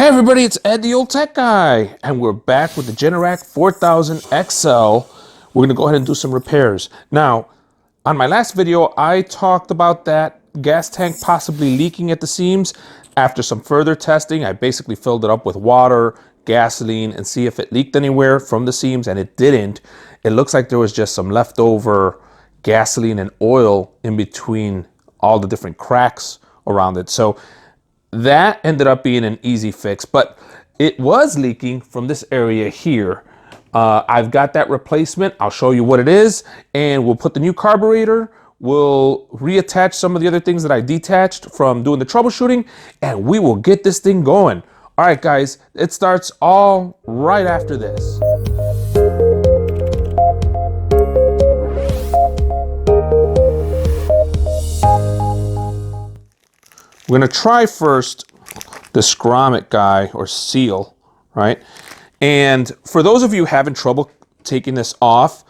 Hey everybody, it's Ed the Old Tech Guy, and we're back with the Generac 4000XL. We're gonna go ahead and do some repairs. Now, on my last video, I talked about that gas tank possibly leaking at the seams. After some further testing, I basically filled it up with water, gasoline, and see if it leaked anywhere from the seams, and it didn't. It looks like there was just some leftover gasoline and oil in between all the different cracks around it. So that ended up being an easy fix, but it was leaking from this area here. I've got that replacement. I'll show you what it is, and we'll put the new carburetor. We'll reattach some of the other things that I detached from doing the troubleshooting, and we will get this thing going. All right, guys, it starts all right after this. We're gonna try first this grommet guy or seal, right? And for those of you having trouble taking this off,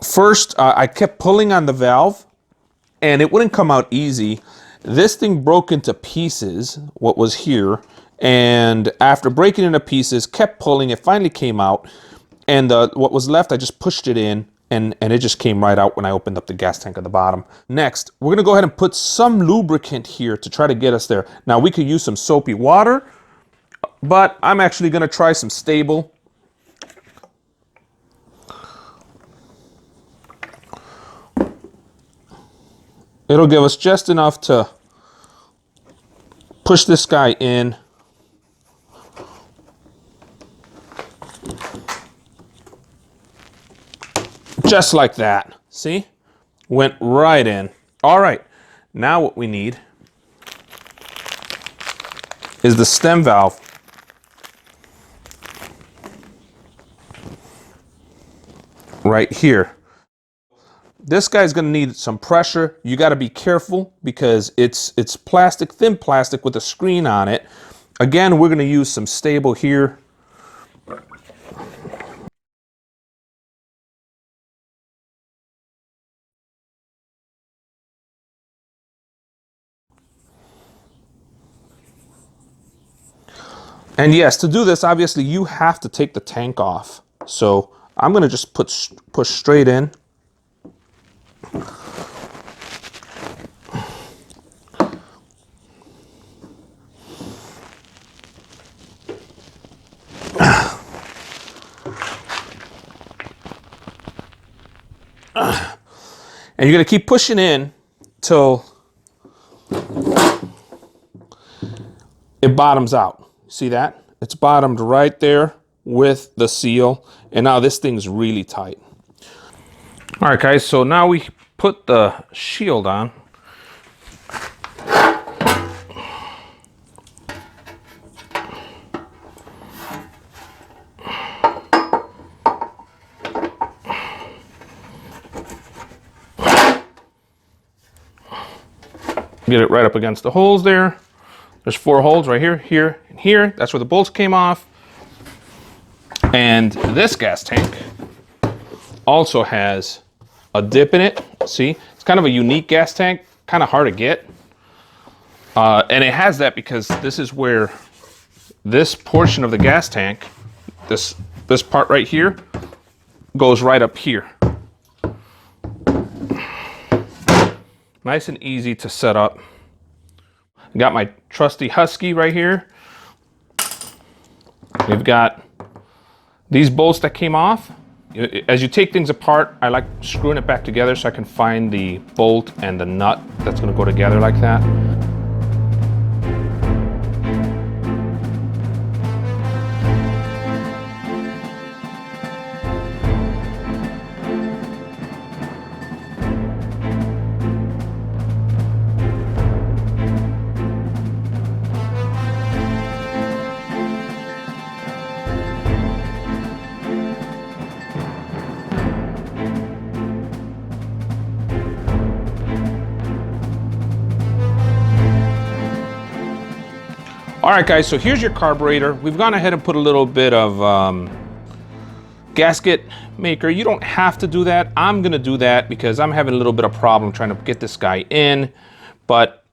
first I kept pulling on the valve and it wouldn't come out easy. This thing broke into pieces, what was here, and after breaking into pieces, kept pulling, it finally came out, and what was left, I just pushed it in, and it just came right out when I opened up the gas tank at the bottom. Next, we're gonna go ahead and put some lubricant here to try to get us there. Now, we could use some soapy water, but I'm actually gonna try some stable. It'll give us just enough to push this guy in. Just like that. See? Went right in. All right. Now what we need is the stem valve. Right here. This guy's going to need some pressure. You got to be careful because it's plastic, thin plastic with a screen on it. Again, we're going to use some stable here. And yes, to do this, obviously you have to take the tank off. So I'm going to just push straight in. And you're going to keep pushing in till it bottoms out. See that? It's bottomed right there with the seal. And now this thing's really tight. All right, guys, so now we put the shield on. Get it right up against the holes there. There's 4 holes right here, here, and here. That's where the bolts came off. And this gas tank also has a dip in it. See, it's kind of a unique gas tank, kind of hard to get. And it has that because this is where this portion of the gas tank, this part right here, goes right up here. Nice and easy to set up. I got my trusty Husky right here. We've got these bolts that came off. As you take things apart, I like screwing it back together so I can find the bolt and the nut that's going to go together like that. All right, guys, so here's your carburetor. We've gone ahead and put a little bit of gasket maker. You don't have to do that. I'm gonna do that because I'm having a little bit of problem trying to get this guy in, but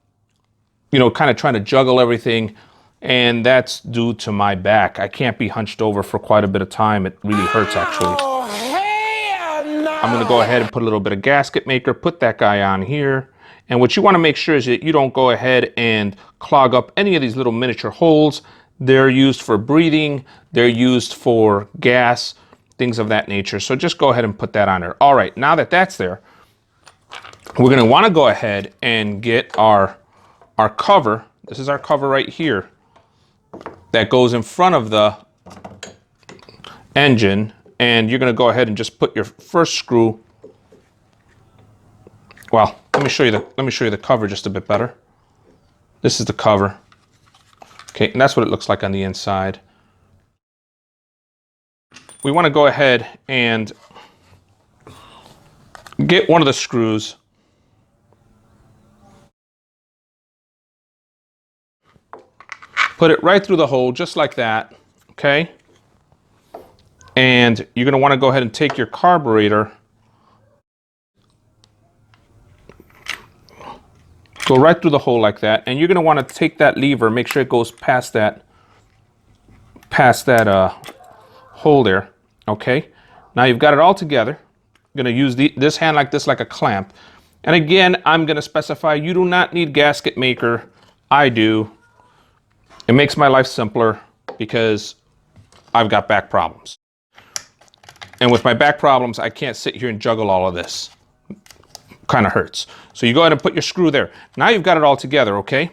you know, kind of trying to juggle everything. and that's due to my back. I can't be hunched over for quite a bit of time. It really hurts, actually. Oh, hell no. I'm gonna go ahead and put a little bit of gasket maker, put that guy on here. And what you wanna make sure is that you don't go ahead and clog up any of these little miniature holes. They're used for breathing, they're used for gas, things of that nature. So just go ahead and put that on there. All right, now that that's there, we're gonna wanna go ahead and get our cover. This is our cover right here that goes in front of the engine. And you're gonna go ahead and just put your first screw. Well, let me show you the cover just a bit better. This is the cover. Okay, and that's what it looks like on the inside. We want to go ahead and get one of the screws. Put it right through the hole, just like that, okay? And you're gonna wanna go ahead and take your carburetor, go right through the hole like that, and you're gonna wanna take that lever, make sure it goes past that hole there, okay? Now you've got it all together. I'm gonna use this hand like this, like a clamp. And again, I'm gonna specify you do not need gasket maker. I do. It makes my life simpler because I've got back problems. And with my back problems, I can't sit here and juggle all of this. Kind of hurts. So you go ahead and put your screw there. Now you've got it all together, okay?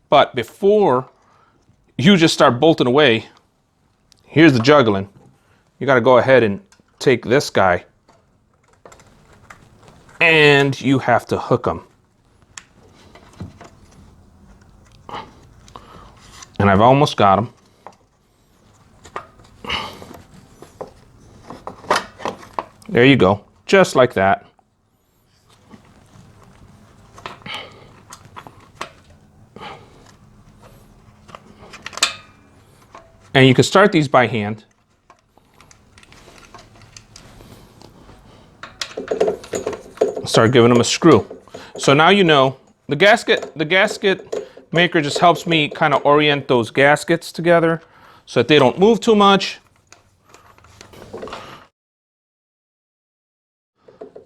But before you just start bolting away, here's the juggling. You got to go ahead and take this guy and you have to hook them. And I've almost got them. There you go, just like that. And you can start these by hand. Start giving them a screw. So now you know, the gasket maker just helps me kind of orient those gaskets together so that they don't move too much.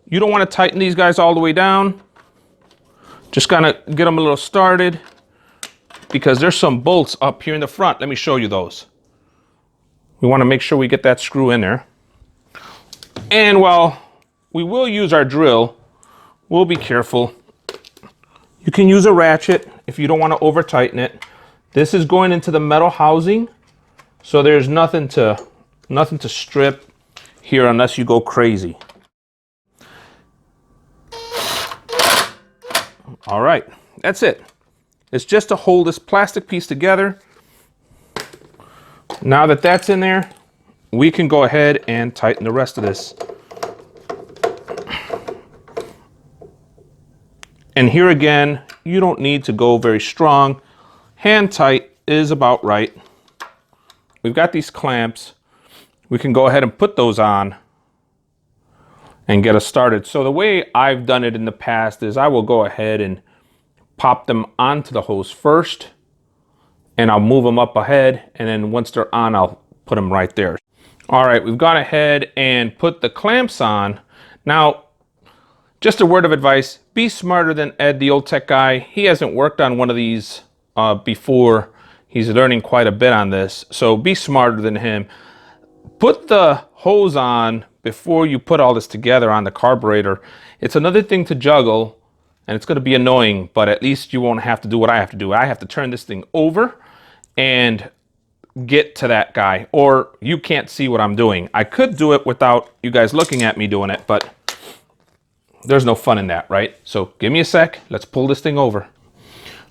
You don't want to tighten these guys all the way down. Just kind of get them a little started because there's some bolts up here in the front. Let me show you those. We want to make sure we get that screw in there. And while we will use our drill, we'll be careful. You can use a ratchet if you don't want to over tighten it. This is going into the metal housing, so there's nothing to strip here unless you go crazy. All right, that's it. It's just to hold this plastic piece together. Now that that's in there, we can go ahead and tighten the rest of this. And here again, you don't need to go very strong. Hand tight is about right. We've got these clamps. We can go ahead and put those on and get us started. So the way I've done it in the past is I will go ahead and pop them onto the hose first, and I'll move them up ahead, and then once they're on, I'll put them right there. All right, we've gone ahead and put the clamps on. Now, just a word of advice, be smarter than Ed, the old tech guy. He hasn't worked on one of these before. He's learning quite a bit on this, so be smarter than him. Put the hose on before you put all this together on the carburetor. It's another thing to juggle, and it's going to be annoying, but at least you won't have to do what I have to do. I have to turn this thing over and get to that guy, or you can't see what I'm doing. I could do it without you guys looking at me doing it, but there's no fun in that, right? So give me a sec. Let's pull this thing over.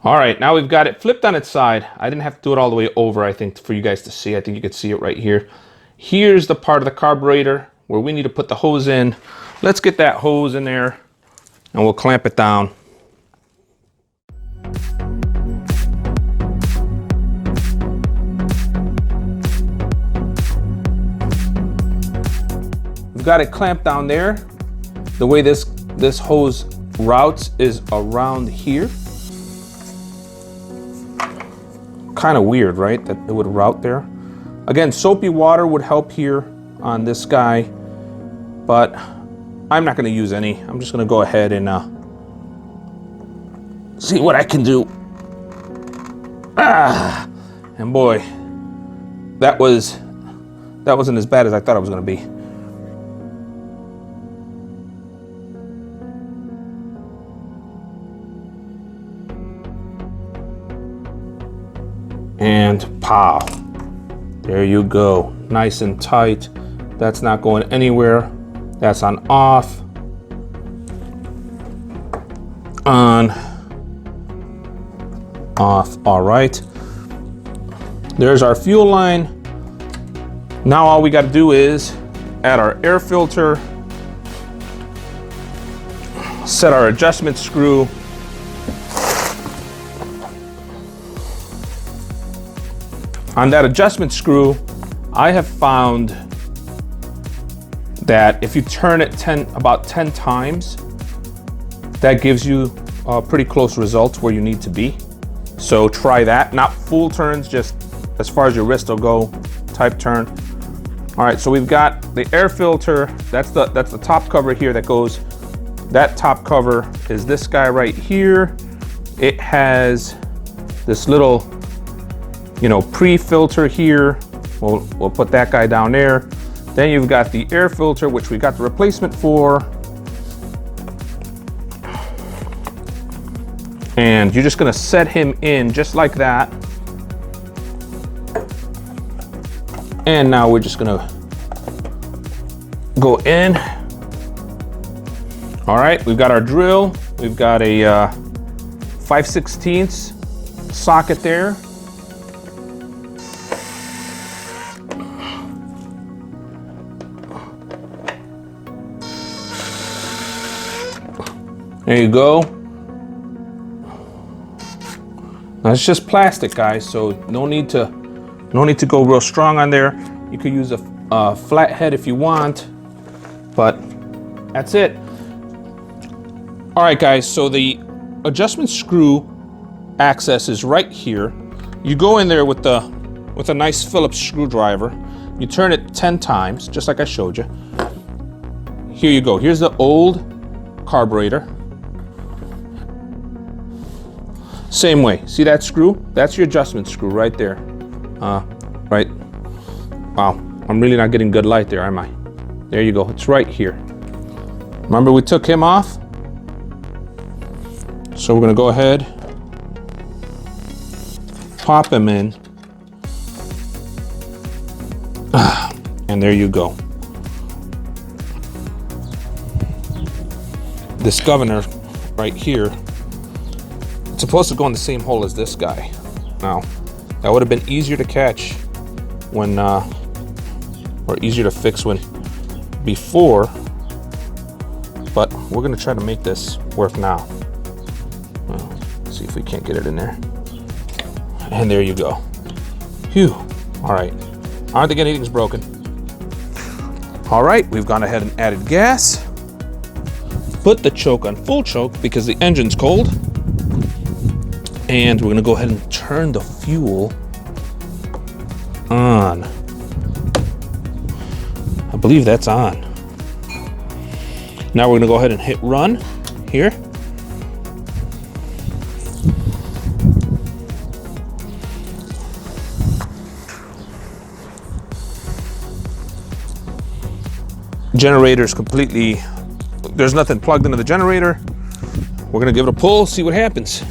All right, now we've got it flipped on its side. I didn't have to do it all the way over, I think, for you guys to see. I think you could see it right here. Here's the part of the carburetor where we need to put the hose in. Let's get that hose in there and we'll clamp it down. We've got it clamped down there. The way this hose routes is around here. Kind of weird, right? That it would route there. Again, soapy water would help here on this guy, but I'm not going to use any. I'm just going to go ahead and see what I can do. And boy, that wasn't as bad as I thought it was going to be. And pow, there you go, nice and tight. That's not going anywhere. That's on off, on, off. All right, there's our fuel line. Now all we got to do is add our air filter, set our adjustment screw, on that adjustment screw. I have found that if you turn it about 10 times, that gives you pretty close results where you need to be. So try that, not full turns, just as far as your wrist will go type turn. All right, so we've got the air filter. That's the top cover here that goes. That top cover is this guy right here. It has this little, pre-filter here. We'll put that guy down there. Then you've got the air filter, which we got the replacement for. And you're just gonna set him in just like that. And now we're just gonna go in. All right, we've got our drill. We've got a 5/16 socket there. There you go. That's just plastic, guys, so no need to go real strong on there. You could use a flat head if you want, but that's it. All right, guys, so the adjustment screw access is right here. You go in there with a nice Phillips screwdriver. You turn it 10 times, just like I showed you. Here you go. Here's the old carburetor. Same way. See that screw? That's your adjustment screw right there. Right. Wow. I'm really not getting good light there, am I? There you go. It's right here. Remember we took him off? So we're going to go ahead, pop him in. And there you go. This governor right here, it's supposed to go in the same hole as this guy. Now, that would have been easier to catch when, or easier to fix when before, but we're gonna try to make this work now. Well, see if we can't get it in there. And there you go. Phew. All right. I don't think anything's broken. All right, we've gone ahead and added gas. Put the choke on full choke because the engine's cold. And we're gonna go ahead and turn the fuel on. I believe that's on. Now we're gonna go ahead and hit run here. Generator's completely, there's nothing plugged into the generator. We're gonna give it a pull, see what happens.